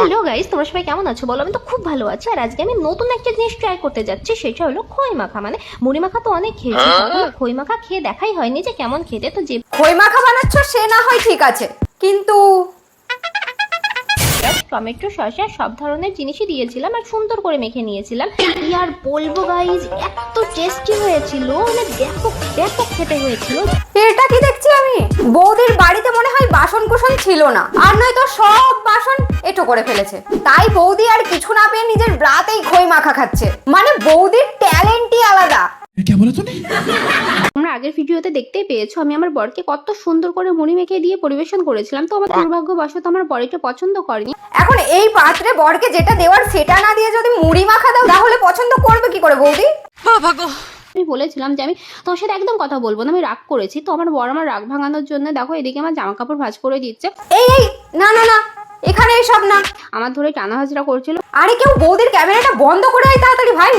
Hello guys, তোমরা সবাই কেমন আছো বলো? আমি তো খুব ভালো আছি। আর আজকে আমি নতুন একটা জিনিস ট্রাই করতে যাচ্ছি, সেটা হলো খই মাখা। মানে মুড়ি মাখা তো অনেক খেয়েছি, কখনো খই মাখা খেয়ে দেখাই হয়নি যে কেমন খেতে। তো যে খই মাখা বানাচ্ছ সে না হয় ঠিক আছে, কিন্তু টমেটো, শসা সব ধরনের জিনিসই দিয়েছিলাম আর সুন্দর করে মেখে নিয়েছিলাম। কি আর বলবো গাইস, এত টেস্টি হয়েছিল, মানে ব্যাপক ব্যাপক খেতে হয়েছিল। এটা কি দেখছি আমি? বৌদির বাড়িতে মনে হয় বাসন কুসন ছিল না, আর নয়তো সব বাসন এঁটো করে ফেলেছে। তাই বৌদি আর কিছু না পেয়ে নিজের ব্রাতেই খই মাখা খাচ্ছে। মানে বৌদির ট্যালেন্টই আলাদা। তোমরা আগের ভিডিওতে দেখতেই পেয়েছো আমি আমার বরকে কত সুন্দর করে মুড়ি মেখে দিয়ে পরিবেশন করেছিলাম। তো আমার দুর্ভাগ্যবশত আমার বর এটা পছন্দ করেনি। এখন এই পাত্রে বরকে যেটা দেওয়ার সেটা না দিয়ে যদি মুড়ি মাখা দাও, তাহলে পছন্দ করবে কি করে বৌদি? আমি বলেছিলাম যে আমি তোমার সাথে একদম কথা বলবো না, আমি রাগ করেছি। তো আমার বর আমার রাগ ভাঙানোর জন্য দেখো এদিকে আমার জামা কাপড় ভাঁজ করে দিচ্ছে। এই না না না, এখানে এসব না। আমার ধরে টানা হাজরা করছিল। আরে কেউ বৌদির ক্যামেরাটা বন্ধ করে আয় তাড়াতাড়ি ভাই।